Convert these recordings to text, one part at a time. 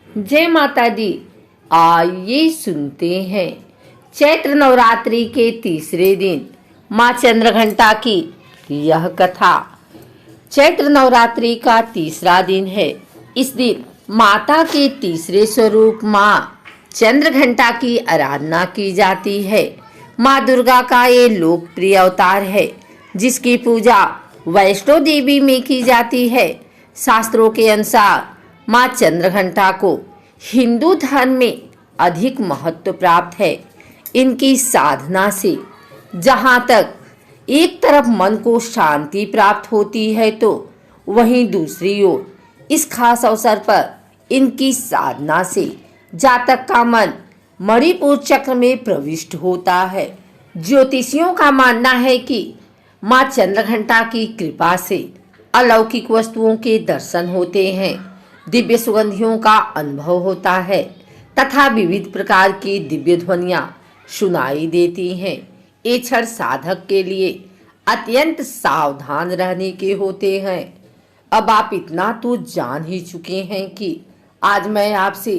जय माता दी। आइए सुनते हैं चैत्र नवरात्रि के तीसरे दिन माँ चंद्रघंटा की यह कथा। चैत्र नवरात्रि का तीसरा दिन है। इस दिन माता के तीसरे स्वरूप माँ चंद्रघंटा की आराधना की जाती है। माँ दुर्गा का ये लोकप्रिय अवतार है जिसकी पूजा वैष्णो देवी में की जाती है। शास्त्रों के अनुसार माँ चंद्रघंटा को हिंदू धर्म में अधिक महत्व प्राप्त है। इनकी साधना से जहाँ तक एक तरफ मन को शांति प्राप्त होती है तो वहीं दूसरी ओर इस खास अवसर पर इनकी साधना से जातक का मन मणिपुर चक्र में प्रविष्ट होता है। ज्योतिषियों का मानना है कि माँ चंद्रघंटा की कृपा से अलौकिक वस्तुओं के दर्शन होते हैं, दिव्य सुगंधियों का अनुभव होता है तथा विविध प्रकार की दिव्य ध्वनियां सुनाई देती हैं। ये क्षण साधक के लिए अत्यंत सावधान रहने के होते हैं। अब आप इतना तो जान ही चुके हैं कि आज मैं आपसे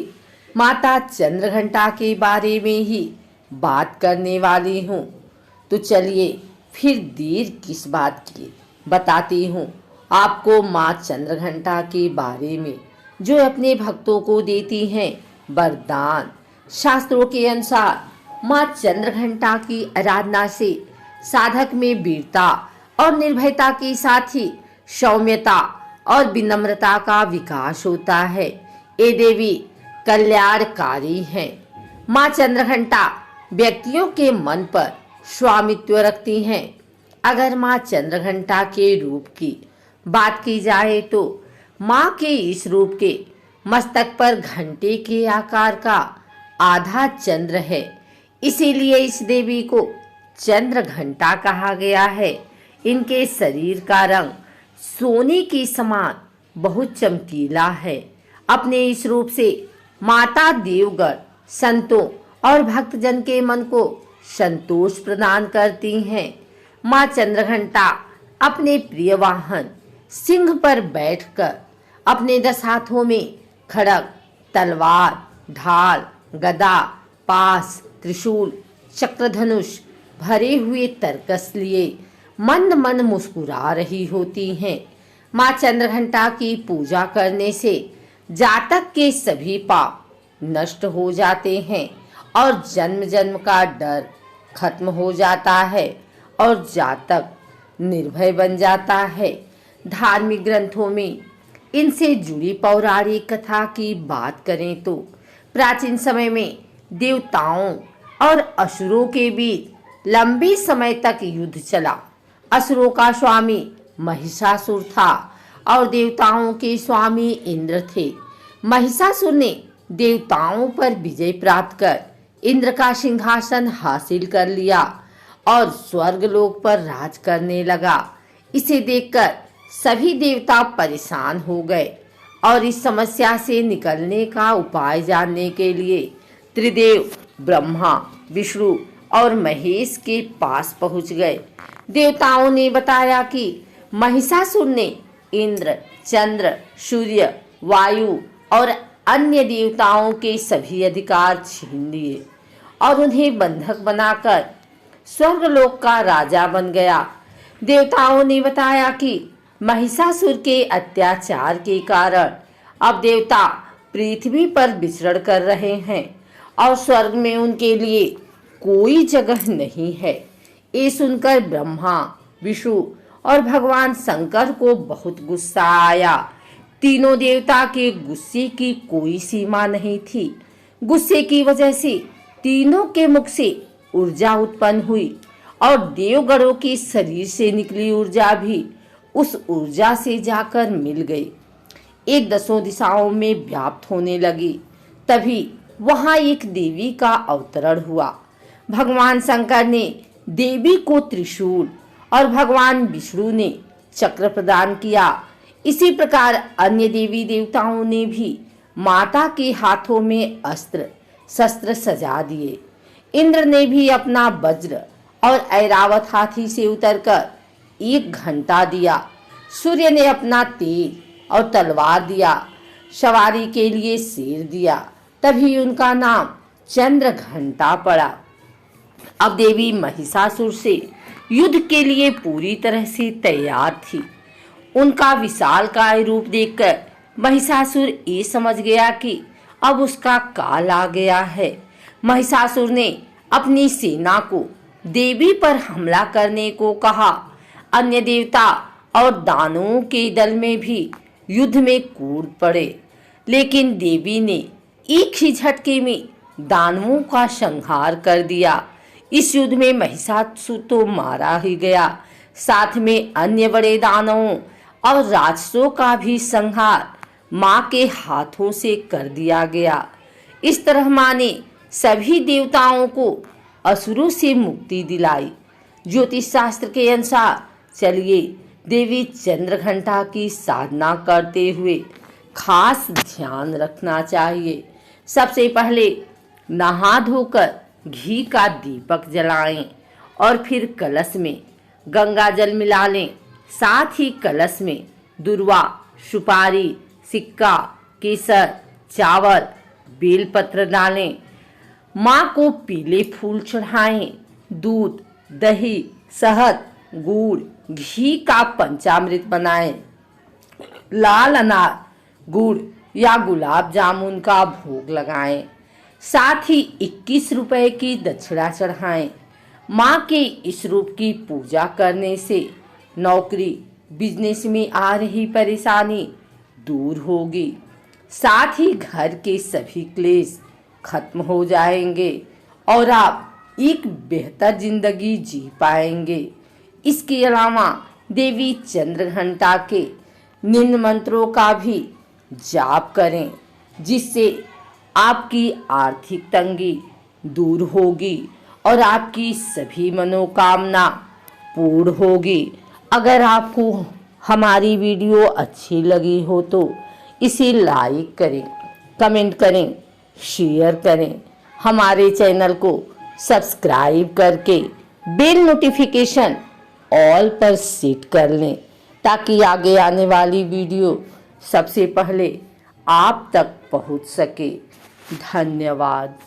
माता चंद्रघंटा के बारे में ही बात करने वाली हूँ। तो चलिए फिर देर किस बात की, बताती हूँ आपको माँ चंद्रघंटा के बारे में जो अपने भक्तों को देती हैं वरदान। शास्त्रों के अनुसार माँ चंद्रघंटा की आराधना से साधक में वीरता और निर्भयता के साथ ही सौम्यता और विनम्रता का विकास होता है। ये देवी कल्याणकारी हैं। माँ चंद्रघंटा व्यक्तियों के मन पर स्वामित्व रखती हैं। अगर माँ चंद्रघंटा के रूप की बात की जाए तो माँ के इस रूप के मस्तक पर घंटे के आकार का आधा चंद्र है, इसीलिए इस देवी को चंद्र घंटा कहा गया है। इनके शरीर का रंग सोने के समान बहुत चमकीला है। अपने इस रूप से माता देवगण संतों और भक्तजन के मन को संतोष प्रदान करती हैं। माँ चंद्रघंटा अपने प्रिय वाहन सिंह पर बैठकर अपने 10 हाथों में खड्ग, तलवार, ढाल, गदा, पास, त्रिशूल, चक्रधनुष भरे हुए तरकस लिए मंद मंद मुस्कुरा रही होती हैं। माँ चंद्रघंटा की पूजा करने से जातक के सभी पाप नष्ट हो जाते हैं और जन्म जन्म का डर खत्म हो जाता है और जातक निर्भय बन जाता है। धार्मिक ग्रंथों में इनसे जुड़ी पौराणिक कथा की बात करें तो प्राचीन समय में देवताओं और असुरों के बीच लंबे समय तक युद्ध चला। असुरों का स्वामी महिषासुर था और देवताओं के स्वामी इंद्र थे। महिषासुर ने देवताओं पर विजय प्राप्त कर इंद्र का सिंहासन हासिल कर लिया और स्वर्गलोक पर राज करने लगा। इसे देखकर सभी देवता परेशान हो गए और इस समस्या से निकलने का उपाय जानने के लिए त्रिदेव ब्रह्मा, विष्णु और महेश के पास पहुंच गए। देवताओं ने बताया कि महिषासुर ने इंद्र, चंद्र, सूर्य, वायु और अन्य देवताओं के सभी अधिकार छीन लिए और उन्हें बंधक बनाकर स्वर्गलोक का राजा बन गया। देवताओं ने बताया कि महिषासुर के अत्याचार के कारण अब देवता पृथ्वी पर विचरण कर रहे हैं और स्वर्ग में उनके लिए कोई जगह नहीं है। ये सुनकर ब्रह्मा, विष्णु और भगवान शंकर को बहुत गुस्सा आया। तीनों देवता के गुस्से की कोई सीमा नहीं थी। गुस्से की वजह से तीनों के मुख से ऊर्जा उत्पन्न हुई और देवगणों के शरीर से निकली ऊर्जा भी उस ऊर्जा से जाकर मिल गई। एक 10 दिशाओं में व्याप्त होने लगी। तभी वहां एक देवी का अवतरण हुआ। भगवान शंकर ने देवी को त्रिशूल और भगवान विष्णु ने चक्र प्रदान किया। इसी प्रकार अन्य देवी देवताओं ने भी माता के हाथों में अस्त्र शस्त्र सजा दिए। इंद्र ने भी अपना वज्र और ऐरावत हाथी से उतरकर 1 घंटा दिया। सूर्य ने अपना तेज और तलवार दिया। सवारी के लिए शेर दिया, तभी उनका नाम चंद्रघंटा पड़ा। अब देवी महिषासुर से युद्ध के लिए पूरी तरह से तैयार थी। उनका विशालकाय रूप देखकर महिषासुर ये समझ गया कि अब उसका काल आ गया है। महिषासुर ने अपनी सेना को देवी पर हमला करने को कहा। अन्य देवता और दानवों के दल में भी युद्ध में कूद पड़े, लेकिन देवी ने एक ही झटके में दानवों का संहार कर दिया। इस युद्ध में महिषासुर तो मारा ही गया, साथ में अन्य बड़े दानवों और राक्षसों का भी संहार माँ के हाथों से कर दिया गया। इस तरह माँ ने सभी देवताओं को असुरों से मुक्ति दिलाई। ज्योतिष शास्त्र के अनुसार चलिए देवी चंद्रघंटा की साधना करते हुए खास ध्यान रखना चाहिए। सबसे पहले नहा धोकर घी का दीपक जलाएं और फिर कलश में गंगा जल मिला लें। साथ ही कलश में दुर्वा, सुपारी, सिक्का, केसर, चावल, बेलपत्र डालें। माँ को पीले फूल चढ़ाएं। दूध, दही, शहद, गुड़, घी का पंचामृत बनाएं। लाल अनार, गुड़ या गुलाब जामुन का भोग लगाएं। साथ ही 21 रुपए की दक्षिणा चढ़ाएं। माँ के इस रूप की पूजा करने से नौकरी, बिजनेस में आ रही परेशानी दूर होगी। साथ ही घर के सभी क्लेश खत्म हो जाएंगे और आप एक बेहतर जिंदगी जी पाएंगे। इसके अलावा देवी चंद्रघंटा के निम्न मंत्रों का भी जाप करें, जिससे आपकी आर्थिक तंगी दूर होगी और आपकी सभी मनोकामना पूर्ण होगी। अगर आपको हमारी वीडियो अच्छी लगी हो तो इसे लाइक करें, कमेंट करें, शेयर करें। हमारे चैनल को सब्सक्राइब करके बेल नोटिफिकेशन ऑल पर सेट कर लें, ताकि आगे आने वाली वीडियो सबसे पहले आप तक पहुंच सके। धन्यवाद।